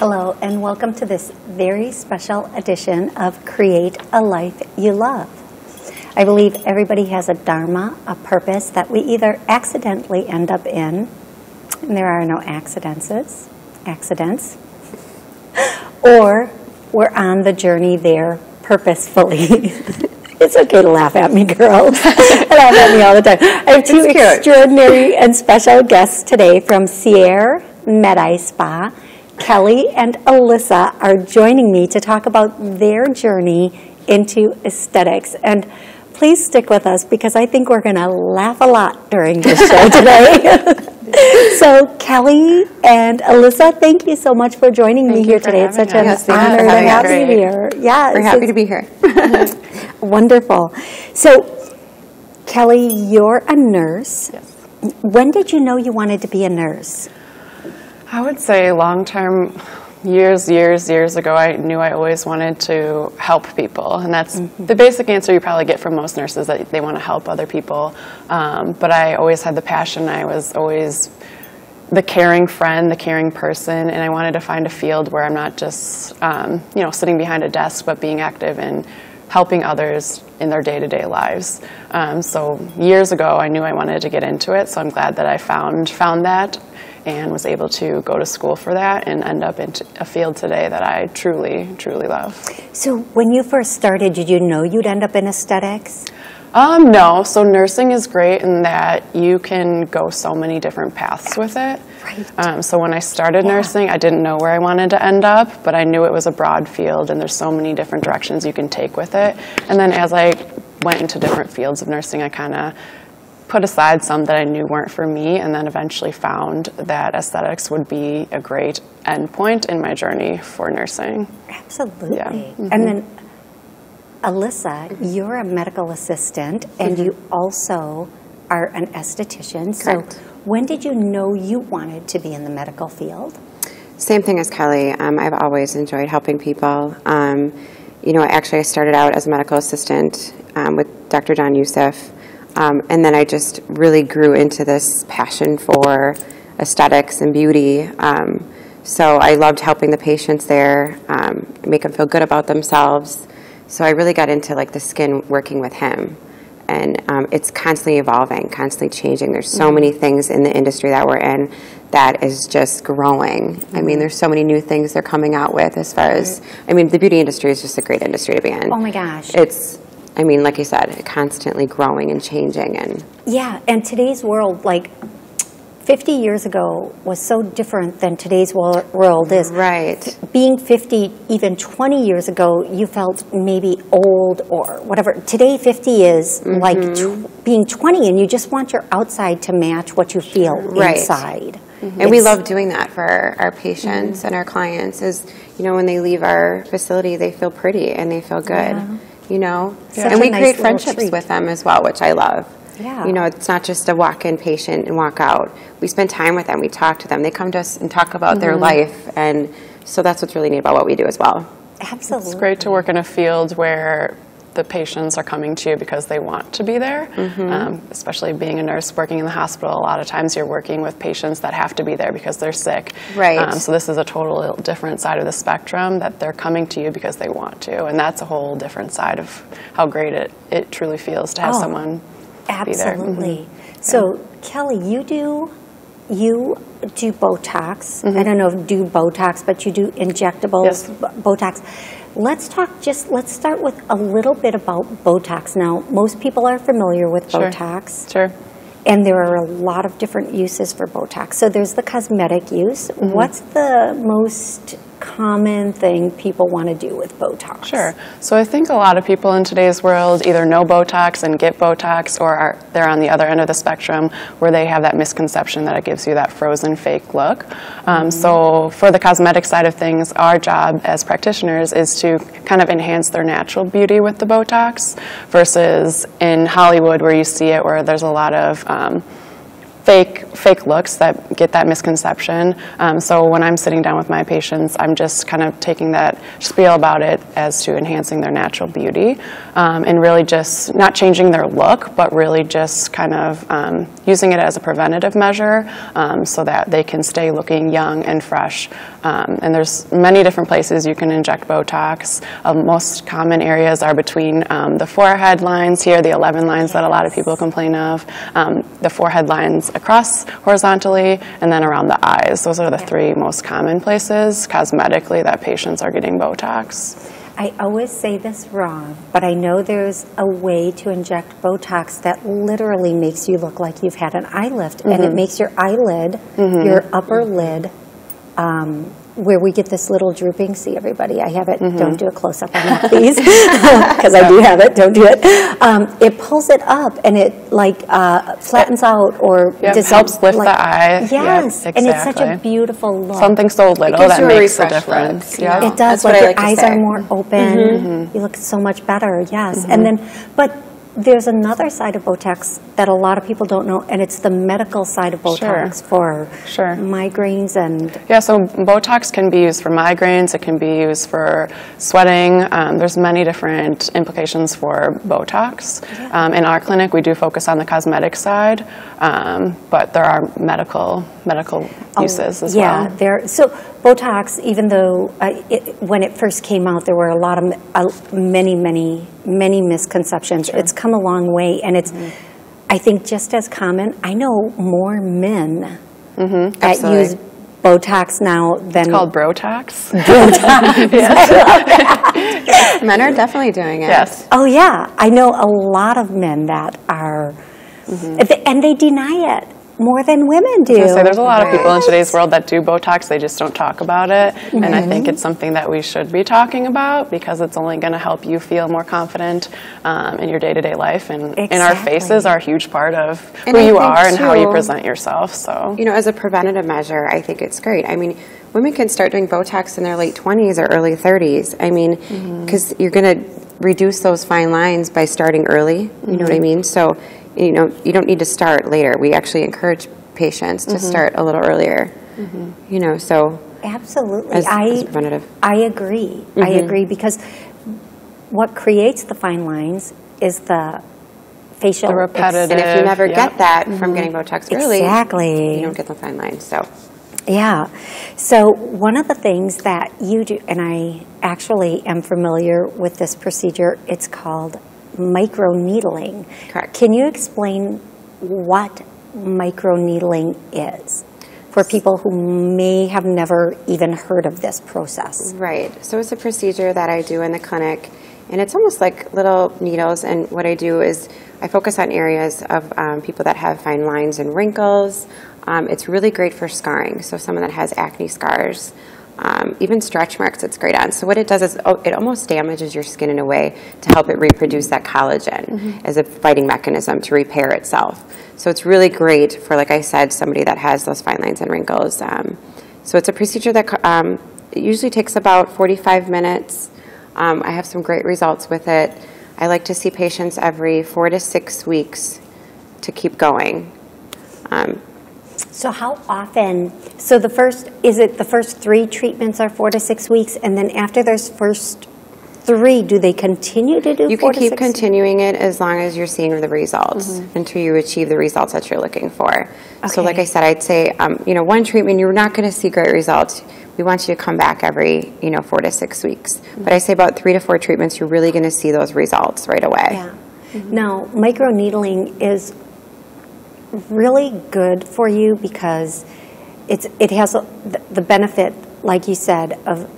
Hello, and welcome to this very special edition of Create a Life You Love. I believe everybody has a dharma, a purpose that we either accidentally end up in, and there are no accidents, or we're on the journey there purposefully. It's okay to laugh at me, girls. Laugh at me all the time. I have two extraordinary and special guests today from Sier, Medi Spa. Kelly and Alysa are joining me to talk about their journey into aesthetics. And please stick with us because I think we're going to laugh a lot during this show today. So Kelly and Alysa, thank you so much for joining me here today. It's such an honor to have you here. Yeah, we're happy to be here. Wonderful. So Kelly, you're a nurse. Yes. When did you know you wanted to be a nurse? I would say long-term, years ago, I knew I always wanted to help people. And that's the basic answer you probably get from most nurses, that they want to help other people. But I always had the passion. I was always the caring friend, the caring person, and I wanted to find a field where I'm not just, sitting behind a desk, but being active and helping others in their day-to-day lives. So years ago, I knew I wanted to get into it, so I'm glad that I found that and was able to go to school for that and end up in a field today that I truly, truly love. So when you first started, did you know you'd end up in aesthetics? No. So nursing is great in that you can go so many different paths with it. Right. So when I started nursing, I didn't know where I wanted to end up, but I knew it was a broad field and there's so many different directions you can take with it. And then as I went into different fields of nursing, I kind of put aside some that I knew weren't for me, and then eventually found that aesthetics would be a great endpoint in my journey for nursing. Absolutely. Yeah. And then, Alysa, you're a medical assistant, and you also are an esthetician. Correct. So when did you know you wanted to be in the medical field? Same thing as Kelly. I've always enjoyed helping people. Actually I started out as a medical assistant with Dr. John Youssef. And then I just really grew into this passion for aesthetics and beauty. So I loved helping the patients there, make them feel good about themselves. So I really got into like the skin working with him. And it's constantly evolving, constantly changing. There's so many things in the industry that we're in that is just growing. I mean, there's so many new things they're coming out with as far as, the beauty industry is just a great industry to be in. Oh my gosh. Like you said, constantly growing and changing. Yeah, and today's world, like 50 years ago, was so different than today's world is. Right. Being 50, even 20 years ago, you felt maybe old or whatever. Today, 50 is like being 20, and you just want your outside to match what you feel inside. And we love doing that for our patients and our clients is, when they leave our facility, they feel pretty and they feel good. Yeah. And we create friendships with them as well, which I love. Yeah. It's not just a walk-in patient and walk out. We spend time with them. We talk to them. They come to us and talk about their life. And so that's what's really neat about what we do as well. Absolutely. It's great to work in a field where the patients are coming to you because they want to be there. Especially being a nurse working in the hospital, a lot of times you're working with patients that have to be there because they're sick. Right. So this is a total different side of the spectrum, that they're coming to you because they want to. And that's a whole different side of how great it truly feels to have someone be there. Absolutely. So Kelly, you do Botox. I don't know if you do Botox, but you do injectables, Botox. Let's start with a little bit about Botox. Now, most people are familiar with Botox. Sure. And there are a lot of different uses for Botox. So there's the cosmetic use. What's the most common thing people want to do with Botox? Sure. So I think a lot of people in today's world either know Botox and get Botox, or they're on the other end of the spectrum where they have that misconception that it gives you that frozen fake look. So for the cosmetic side of things, our job as practitioners is to kind of enhance their natural beauty with the Botox versus in Hollywood where you see it where there's a lot of fake looks that get that misconception. So when I'm sitting down with my patients, I'm just kind of taking that spiel about it as to enhancing their natural beauty, and really just not changing their look, but really just kind of using it as a preventative measure, so that they can stay looking young and fresh. And there's many different places you can inject Botox. Most common areas are between the forehead lines here, the 11 lines that a lot of people complain of, the forehead lines across horizontally, and then around the eyes. Those are the three most common places cosmetically that patients are getting Botox. I always say this wrong, but I know there's a way to inject Botox that literally makes you look like you've had an eye lift, and it makes your eyelid, your upper lid, where we get this little drooping. See, everybody, I have it. Don't do a close-up on that, please, because I do have it. Don't do it. It pulls it up, and it like flattens out, or just helps lift the eye. Yes, yep, exactly. and it's such a beautiful look. Something so little that makes a difference. Look, it does. Like your eyes are more open. You look so much better. Yes, and then, but there's another side of Botox that a lot of people don't know, and it's the medical side of Botox for migraines and... Yeah, so Botox can be used for migraines. It can be used for sweating. There's many different implications for Botox. In our clinic, we do focus on the cosmetic side, but there are medical uses as well. Yeah, so Botox, even though when it first came out, there were a lot of many misconceptions. It's come a long way, and it's, I think, just as common. I know more men that use Botox now than... It's called Brotox. Men are definitely doing it. Yes. Oh, yeah. I know a lot of men that are, and they deny it more than women do. So there's a lot of people in today's world that do Botox, they just don't talk about it, and I think it's something that we should be talking about, because it's only going to help you feel more confident in your day-to-day life, and our faces are a huge part of who you are and how you present yourself. So, you know, as a preventative measure, I think it's great. I mean, women can start doing Botox in their late 20s or early 30s. I mean, because you're going to reduce those fine lines by starting early, you know what I mean? So, you know, you don't need to start later. We actually encourage patients to start a little earlier, you know, so. Absolutely. As preventative. I agree. I agree, because what creates the fine lines is the facial. The repetitive. And if you never get that from getting Botox early, you don't get the fine lines, so. Yeah. So one of the things that you do, and I actually am familiar with this procedure, it's called microneedling. Correct. Can you explain what microneedling is for people who may have never even heard of this process? Right. So it's a procedure that I do in the clinic, and it's almost like little needles, and what I do is I focus on areas of people that have fine lines and wrinkles. It's really great for scarring, so someone that has acne scars, even stretch marks, it's great on. So what it does is it almost damages your skin in a way to help it reproduce that collagen as a fighting mechanism to repair itself. So it's really great for, like I said, somebody that has those fine lines and wrinkles. So it's a procedure that it usually takes about 45 minutes. I have some great results with it. I like to see patients every 4 to 6 weeks to keep going. So how often, so the first 3 treatments are 4 to 6 weeks, and then after those first 3, do they continue to do 4 to 6? You can keep continuing it as long as you're seeing the results until you achieve the results that you're looking for. Okay. So like I said, I'd say, you know, 1 treatment, you're not going to see great results. We want you to come back every, 4 to 6 weeks. But I say about 3 to 4 treatments, you're really going to see those results right away. Yeah. Now, microneedling is really good for you because it has the benefit, like you said, of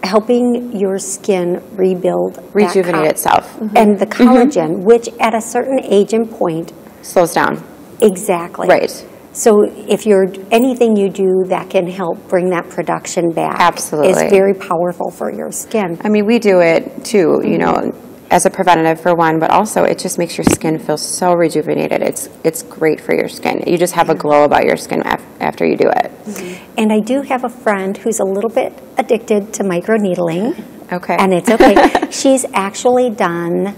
helping your skin rejuvenate itself, and the collagen, which at a certain age and point slows down. Exactly. Right. So if anything you do that can help bring that production back, absolutely, is very powerful for your skin. I mean, we do it too, you know, as a preventative for one, but also it just makes your skin feel so rejuvenated. It's great for your skin. You just have a glow about your skin after you do it. And I do have a friend who's a little bit addicted to microneedling. Okay. And it's okay. She's actually done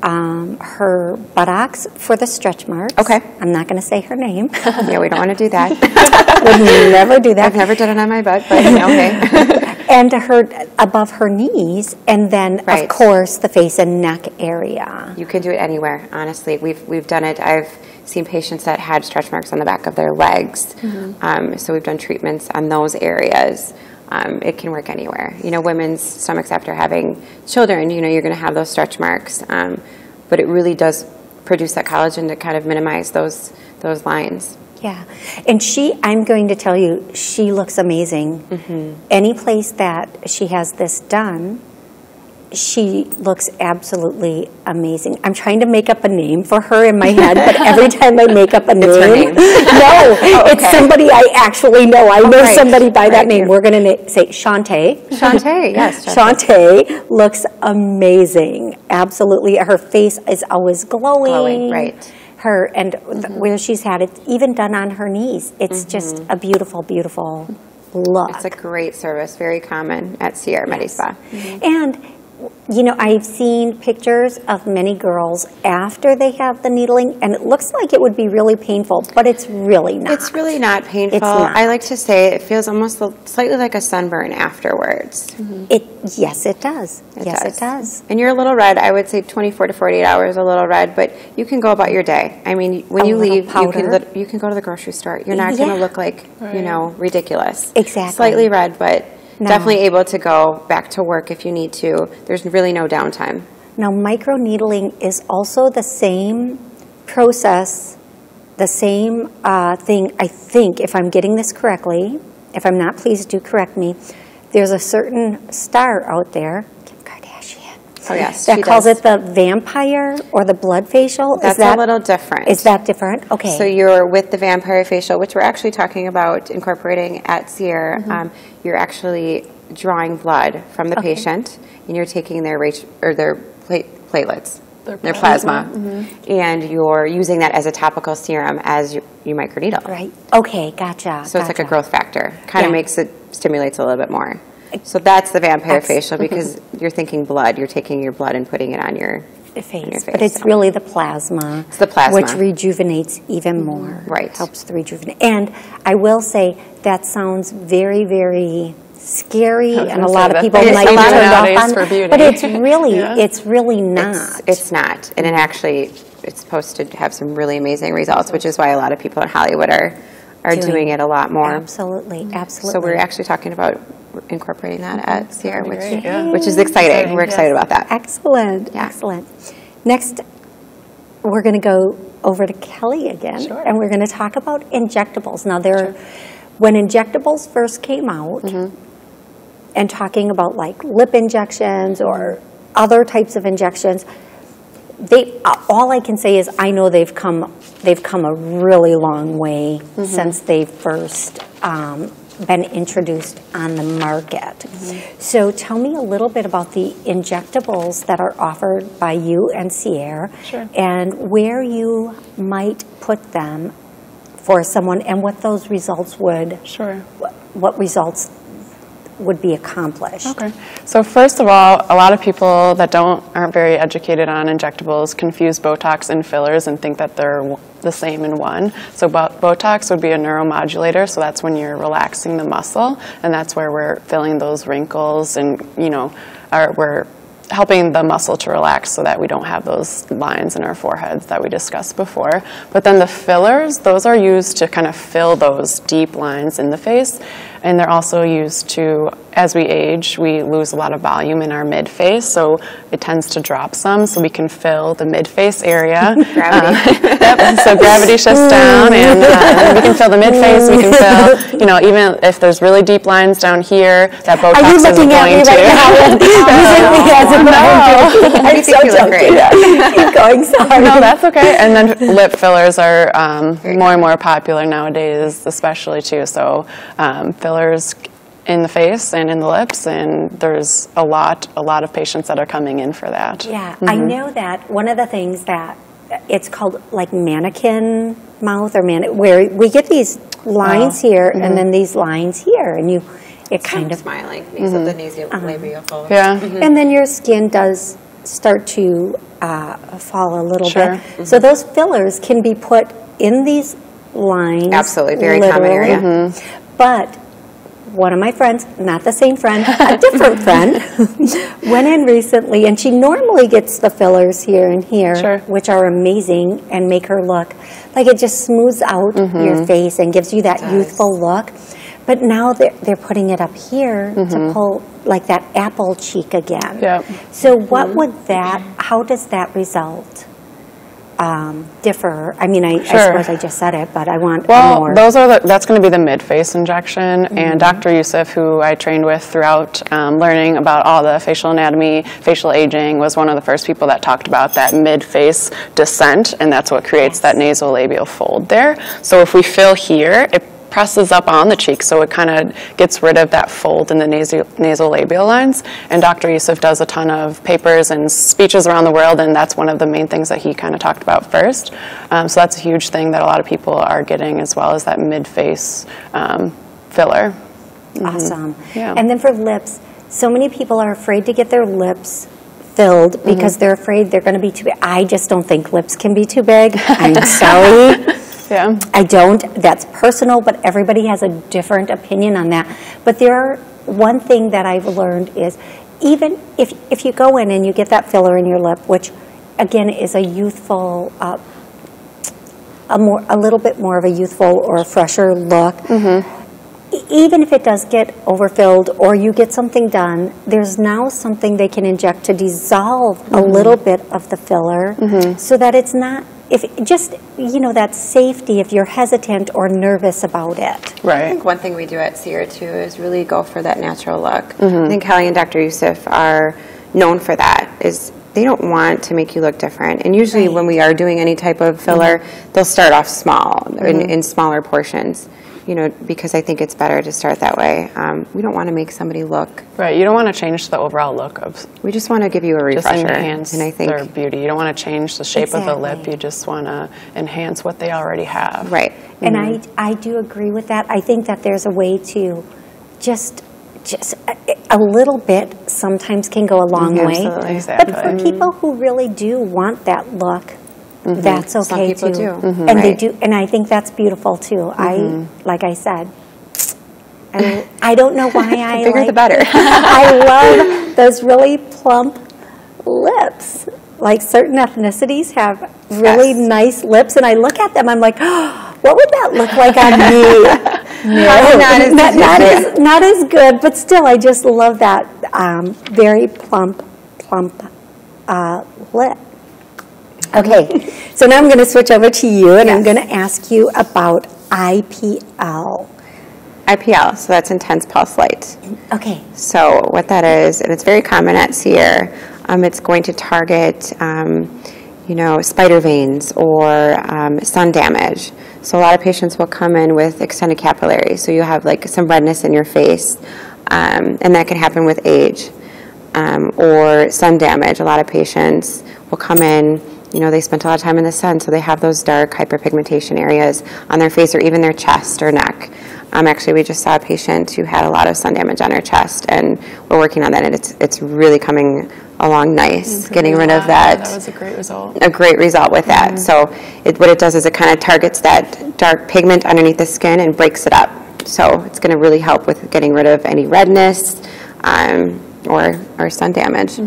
her buttocks for the stretch marks. Okay. I'm not going to say her name. Yeah, we don't want to do that. Would never do that. I've never done it on my butt, but okay. And her above her knees, and then Right. of course the face and neck area. You can do it anywhere, honestly. We've done it. I've seen patients that had stretch marks on the back of their legs. So we've done treatments on those areas. It can work anywhere. You know, women's stomachs after having children, you know, you're going to have those stretch marks. But it really does produce that collagen to kind of minimize those lines. Yeah, and I'm going to tell you, she looks amazing. Any place that she has this done, she looks absolutely amazing. I'm trying to make up a name for her in my head, but every time I make up a name, It's her name. No, it's somebody I actually know. I know right. somebody by that Right. name. We're going to say Shantae. Shantae, yes. Shantae looks amazing. Absolutely. Her face is always glowing. Right. Her and where she's had it even done on her knees. It's just a beautiful, beautiful look. It's a great service, very common at Sier Medi Spa. And you know, I've seen pictures of many girls after they have the needling, and it looks like it would be really painful, but it's really not. It's really not painful. It's not. I like to say it feels almost slightly like a sunburn afterwards. Yes, it does. It does. And you're a little red. I would say 24 to 48 hours, a little red, but you can go about your day. I mean, when you little leave, powder. you can go to the grocery store. You're not going to look like, you know, ridiculous. Exactly. Slightly red, but No. definitely able to go back to work if you need to. There's really no downtime. Now, microneedling is also the same process, the same thing, I think, if I'm getting this correctly. If I'm not, please do correct me. There's a certain star out there, Kim Kardashian, Oh, yes. that she calls does. it the vampire or the blood facial. That's a little different. Is that different? Okay. So you're with the vampire facial, which we're actually talking about incorporating at Sier. You're actually drawing blood from the patient, and you're taking their platelets, their plasma, and you're using that as a topical serum as you microneedle. Right. Okay, gotcha. So it's like a growth factor. Kind of Yeah. makes it, stimulates a little bit more. So that's the vampire That's- facial because you're thinking blood. You're taking your blood and putting it on your face. But it's really the plasma. It's the plasma. Which rejuvenates even more. Right. Helps to rejuvenate. And I will say that sounds very, very scary, and a lot of people that's might a lot turn off nowadays on for beauty. but it's really, Yeah. it's really not. It's not. And it actually, it's supposed to have some really amazing results, which is why a lot of people in Hollywood are doing it a lot more. Absolutely, absolutely. So we're actually talking about incorporating that at Sier, which, great, yeah. which is exciting. We're excited about that. Excellent, Yeah. excellent. Next, we're going to go over to Kelly again, Sure. and we're going to talk about injectables. Now, when injectables first came out, and talking about like lip injections or other types of injections, all I can say is I know they've come a really long way since they first been introduced on the market. So tell me a little bit about the injectables that are offered by you and Sier, Sure. and where you might put them for someone, and what those results would, Sure. what results would be accomplished. Okay. So first of all, a lot of people that aren't very educated on injectables confuse Botox and fillers and think that they're the same in one. So Botox would be a neuromodulator, so that's when you're relaxing the muscle, and that's where we're filling those wrinkles, and we're helping the muscle to relax so that we don't have those lines in our foreheads that we discussed before. But then the fillers, those are used to kind of fill those deep lines in the face, and they're also used to, as we age, we lose a lot of volume in our mid-face, so it tends to drop some, so we can fill the mid-face area. Gravity. So gravity shifts down, and we can fill the mid-face, we can fill, even if there's really deep lines down here, that Botox Are you isn't looking at going me to. right now? Using me as a I I'm think so you look great. joking. Keep going, sorry. No, that's okay. And then lip fillers are more and more popular nowadays, especially too. So fillers in the face and in the lips, and there's a lot of patients that are coming in for that. Yeah, I know that one of the things that it's called like mannequin mouth or where we get these lines here and then these lines here, and it kind of smiling. Makes it the nasolabial fold. Yeah. and then your skin does start to fall a little Sure. bit. So those fillers can be put in these lines. Absolutely, very common area. But one of my friends, not the same friend, a different friend, went in recently, and she normally gets the fillers here and here, Sure. which are amazing and make her look like it just smooths out your face and gives you that youthful look. But now they're putting it up here to pull like that apple cheek again. Yep. So what would that, how does that result differ? I mean, I suppose I just said it, but I want more. Well, that's going to be the mid-face injection, and Dr. Yusuf, who I trained with throughout learning about all the facial anatomy, facial aging, was one of the first people that talked about that mid-face descent, and that's what creates that nasolabial fold there. So if we fill here, it presses up on the cheek, so it kind of gets rid of that fold in the nasolabial lines. And Dr. Yusuf does a ton of papers and speeches around the world, and that's one of the main things that he kind of talked about first. So that's a huge thing that a lot of people are getting, as well as that mid-face filler. Awesome. Yeah. And then for lips, so many people are afraid to get their lips filled because they're afraid they're going to be too big. I just don't think lips can be too big. I'm sorry. Yeah. I don't. That's personal, but everybody has a different opinion on that. But one thing that I've learned is even if you go in and you get that filler in your lip, which again is a youthful, a little bit more of a youthful or a fresher look, even if it does get overfilled or you get something done, there's now something they can inject to dissolve a little bit of the filler so that it's not, that safety if you're hesitant or nervous about it. I think one thing we do at Sier, too, is really go for that natural look. I think Kelly and Dr. Yusuf are known for that, is they don't want to make you look different. And usually when we are doing any type of filler, they'll start off small, in smaller portions. Because I think it's better to start that way. We don't want to make somebody look. Right, you don't want to change the overall look of. We just want to give you a refresher. Just enhance and I think their beauty. You don't want to change the shape of the lip. You just want to enhance what they already have. Right. And I do agree with that. I think that there's a way to just a little bit sometimes can go a long way. Absolutely. Exactly. But for people who really do want that look, that's okay. Some people too. do. And they do, and I think that's beautiful too. Like I said, and I don't know why I bigger the better. I love those really plump lips. Like certain ethnicities have really nice lips, and I look at them, I'm like, oh, what would that look like on me? Not as good, but still, I just love that very plump lip. Okay, so now I'm going to switch over to you, and I'm going to ask you about IPL. IPL, so that's intense pulse light. Okay. So what that is, and it's very common at Sier, it's going to target, spider veins or sun damage. So a lot of patients will come in with extended capillaries, so you have like some redness in your face, and that can happen with age. Or sun damage. A lot of patients will come in, they spent a lot of time in the sun, so they have those dark hyperpigmentation areas on their face or even their chest or neck. Actually, we just saw a patient who had a lot of sun damage on her chest, and we're working on that, and it's really coming along nice, getting rid of that. That was a great result. A great result with that. So what it does is it kind of targets that dark pigment underneath the skin and breaks it up. So it's going to really help with getting rid of any redness or sun damage.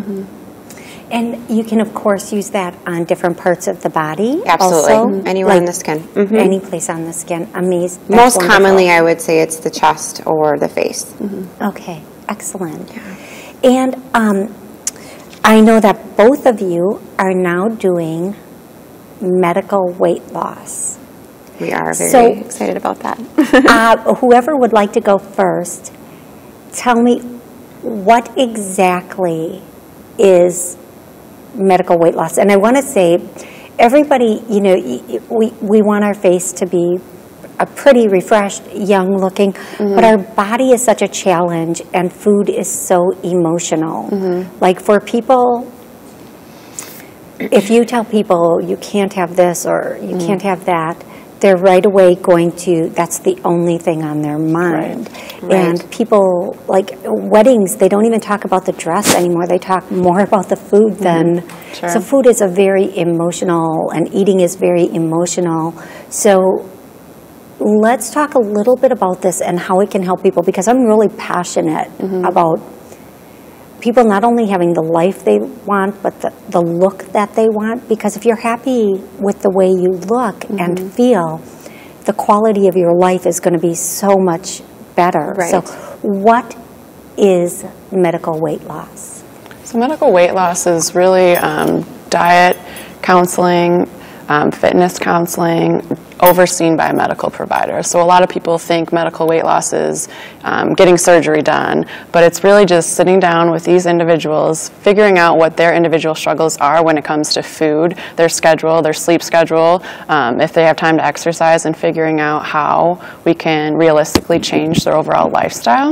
And you can, of course, use that on different parts of the body. Absolutely. Also, Anywhere on the skin. Any place on the skin. Amazing. Most commonly, I would say it's the chest or the face. Okay, excellent. Yeah. And I know that both of you are now doing medical weight loss. We are very excited about that. Whoever would like to go first, tell me what exactly is medical weight loss. And I want to say, everybody, we want our face to be a pretty refreshed, young looking, but our body is such a challenge, and food is so emotional. Like for people, if you tell people you can't have this or you can't have that, they're right away going to, that's the only thing on their mind. Right. And people, like weddings, they don't even talk about the dress anymore. They talk more about the food than, Sure. so food is a very emotional, and eating is very emotional. So let's talk a little bit about this and how it can help people, because I'm really passionate about people not only having the life they want, but the look that they want. Because if you're happy with the way you look and feel, the quality of your life is going to be so much better. Right. So what is medical weight loss? So medical weight loss is really diet, counseling, fitness counseling, overseen by a medical provider. So a lot of people think medical weight loss is getting surgery done, but it's really just sitting down with these individuals, figuring out what their individual struggles are when it comes to food, their schedule, their sleep schedule, if they have time to exercise, and figuring out how we can realistically change their overall lifestyle.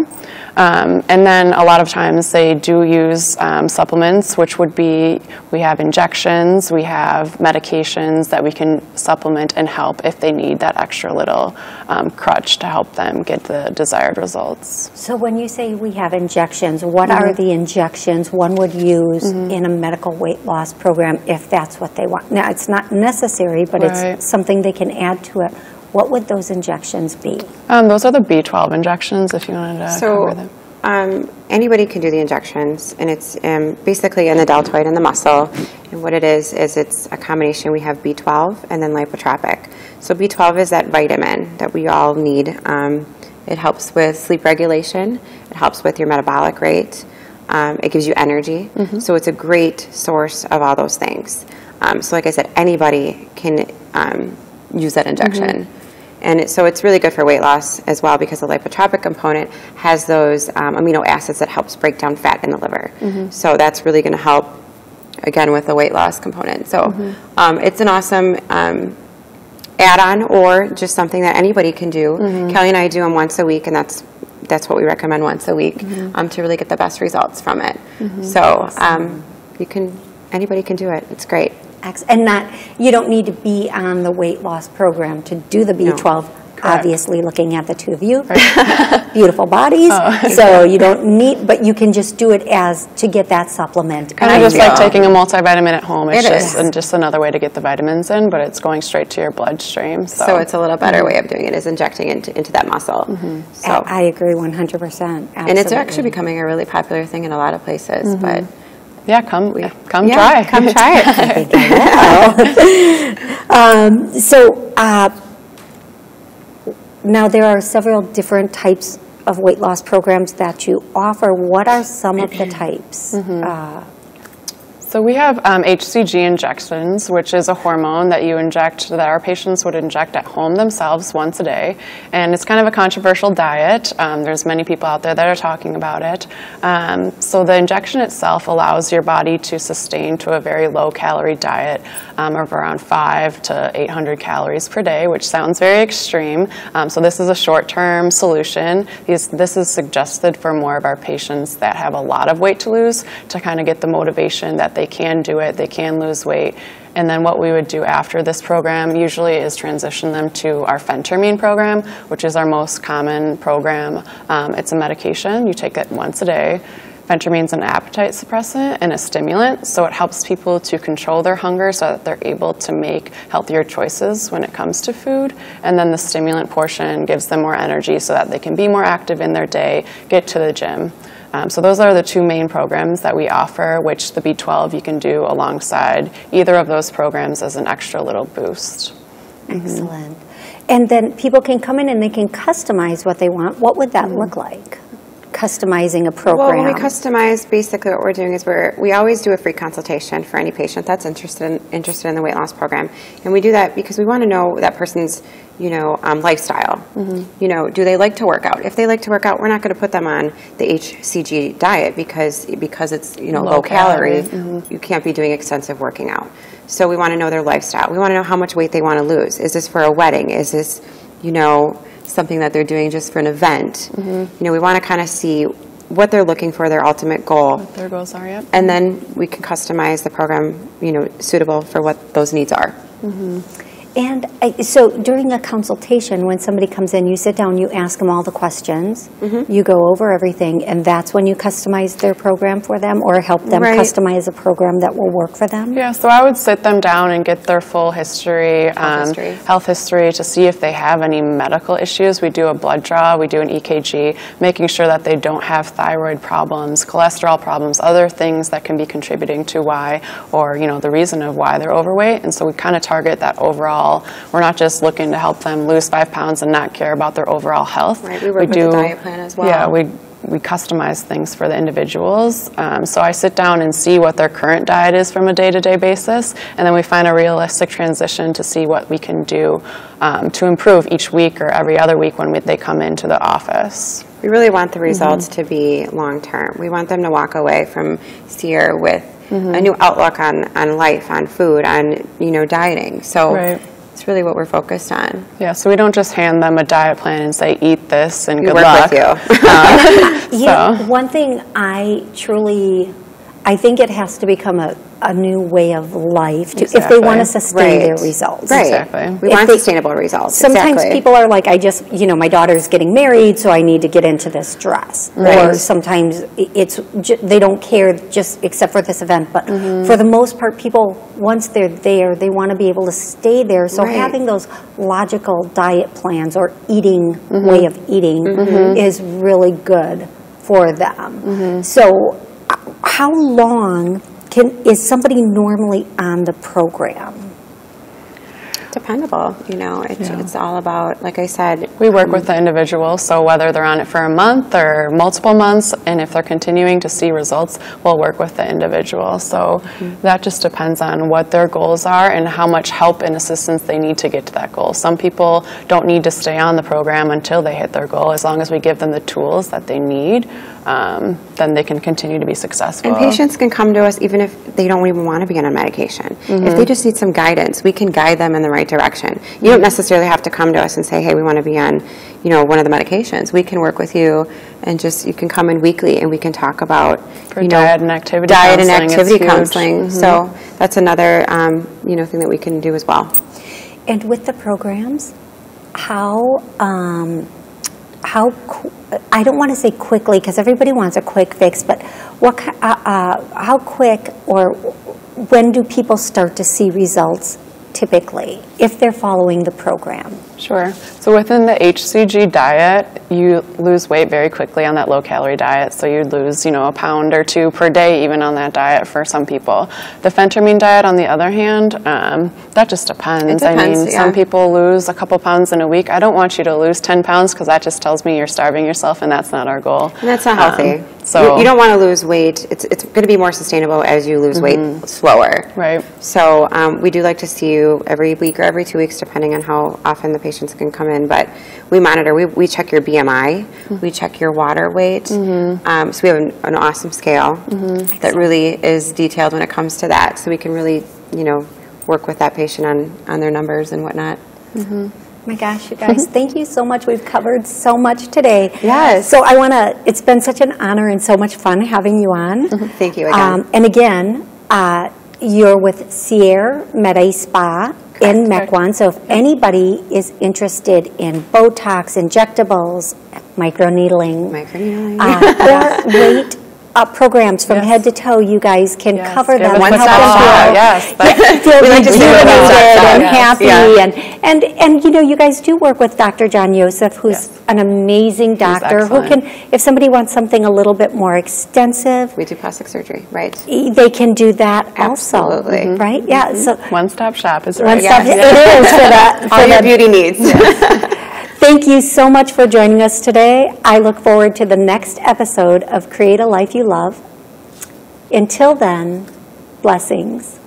And then a lot of times they do use supplements, which would be, we have injections, we have medications that we can supplement and help if they need that extra little crutch to help them get the desired results. So when you say we have injections, what are the injections one would use in a medical weight loss program if that's what they want? Now, it's not necessary, but it's something they can add to it. What would those injections be? Those are the B12 injections, if you wanted to cover them. Anybody can do the injections, and it's basically in the deltoid in the muscle. And what it is it's a combination. We have B12 and then lipotropic. So B12 is that vitamin that we all need. It helps with sleep regulation. It helps with your metabolic rate. It gives you energy. So it's a great source of all those things. So like I said, anybody can use that injection. And so it's really good for weight loss as well, because the lipotropic component has those amino acids that helps break down fat in the liver. So that's really going to help, again, with the weight loss component. So it's an awesome add-on, or just something that anybody can do. Kelly and I do them once a week, and that's what we recommend once a week to really get the best results from it. So anybody can do it. It's great. And you don't need to be on the weight loss program to do the B12. Obviously, looking at the two of you, beautiful bodies. So you don't need, but you can just do it as to get that supplement. Kind of just like taking a multivitamin at home. It's just another way to get the vitamins in, but it's going straight to your bloodstream. So it's a little better way of doing it, is injecting into that muscle. So I agree 100%. And it's actually becoming a really popular thing in a lot of places, but. Yeah, come try. Come try it. I think I will. So now there are several different types of weight loss programs that you offer. What are some of the types? So we have HCG injections, which is a hormone that you inject, that our patients would inject at home themselves once a day. And it's kind of a controversial diet. There's many people out there that are talking about it. So the injection itself allows your body to sustain to a very low-calorie diet of around 500 to 800 calories per day, which sounds very extreme. So this is a short-term solution. This is suggested for more of our patients that have a lot of weight to lose, to kind of get the motivation that they can do it, they can lose weight. And then what we would do after this program usually is transition them to our phentermine program, which is our most common program. It's a medication. You take it once a day. Phentermine is an appetite suppressant and a stimulant, so it helps people to control their hunger so that they're able to make healthier choices when it comes to food. And then the stimulant portion gives them more energy so that they can be more active in their day, get to the gym. So those are the two main programs that we offer, which the B12 you can do alongside either of those programs as an extra little boost. Excellent. And then people can come in and they can customize what they want. What would that look like? Customizing a program? Well, when we customize, basically what we're doing is we always do a free consultation for any patient that's interested in the weight loss program. And we do that because we want to know that person's lifestyle. Do they like to work out? If they like to work out, we're not going to put them on the HCG diet because it's low calorie. You can't be doing extensive working out. So we want to know their lifestyle. We want to know how much weight they want to lose. Is this for a wedding? Is this something that they're doing just for an event? We want to kind of see what they're looking for, their ultimate goal. What their goals are, yep. And then we can customize the program, suitable for what those needs are. And so during a consultation, when somebody comes in, you sit down, you ask them all the questions, you go over everything, and that's when you customize their program for them or help them customize a program that will work for them? Yeah, so I would sit them down and get their full history, health history, to see if they have any medical issues. We do a blood draw, we do an EKG, making sure that they don't have thyroid problems, cholesterol problems, other things that can be contributing to why, or the reason of why they're overweight. And so we kind of target that overall. We're not just looking to help them lose 5 pounds and not care about their overall health. Right, we work with the diet plan as well. Yeah, we customize things for the individuals. So I sit down and see what their current diet is from a day-to-day basis, and then we find a realistic transition to see what we can do to improve each week or every other week when they come into the office. We really want the results to be long-term. We want them to walk away from Sier with a new outlook on life, on food, on dieting. So it's really what we're focused on. Yeah, so we don't just hand them a diet plan and say, eat this and good luck. We work with you. One thing I think it has to become a new way of life if they want to sustain their results. Right. Exactly. We want sustainable results. Sometimes people are like, my daughter's getting married, so I need to get into this dress. Or sometimes they don't care except for this event. But for the most part, people, once they're there, they want to be able to stay there. So having those logical diet plans or eating way of eating is really good for them. So how long is somebody normally on the program? Dependable, it's all about, like I said. We work with the individual, so whether they're on it for a month or multiple months, and if they're continuing to see results, we'll work with the individual. So that just depends on what their goals are and how much help and assistance they need to get to that goal. Some people don't need to stay on the program until they hit their goal. As long as we give them the tools that they need, then they can continue to be successful. And patients can come to us even if they don't even want to be on a medication. If they just need some guidance, we can guide them in the right direction. You don't necessarily have to come to us and say, hey, we want to be on, one of the medications. We can work with you, and you can come in weekly and we can talk about, diet and activity counseling. So that's another, thing that we can do as well. And with the programs, how I don't want to say quickly because everybody wants a quick fix, but how quick or when do people start to see results typically if they're following the program? Sure. So within the HCG diet, you lose weight very quickly on that low-calorie diet. So you lose, a pound or 2 per day even on that diet for some people. The phentermine diet, on the other hand, that just depends. Some people lose a couple pounds in a week. I don't want you to lose 10 pounds because that just tells me you're starving yourself, and that's not our goal. And that's not healthy. So you don't want to lose weight. It's going to be more sustainable as you lose weight slower. Right. So we do like to see you every week or every 2 weeks, depending on how often the patients can come in. But we monitor. We check your BMI. We check your water weight. So we have an awesome scale that really is detailed when it comes to that. So we can really, work with that patient on their numbers and whatnot. My gosh, you guys, thank you so much. We've covered so much today. Yes. So it's been such an honor and so much fun having you on. Thank you again. And again, you're with Sier Medi Spa in Mequon. So if anybody is interested in Botox, injectables, microneedling, or weight programs from head to toe, you guys can cover them. One stop shop. Feel rejuvenated and happy. And you guys do work with Dr. John Yosef, who's an amazing doctor who can, if somebody wants something a little bit more extensive. We do plastic surgery, right? They can do that also. Absolutely. Right? Yeah. So one-stop shop is right. It is for that. All your beauty needs. Thank you so much for joining us today. I look forward to the next episode of Create a Life You Love. Until then, blessings.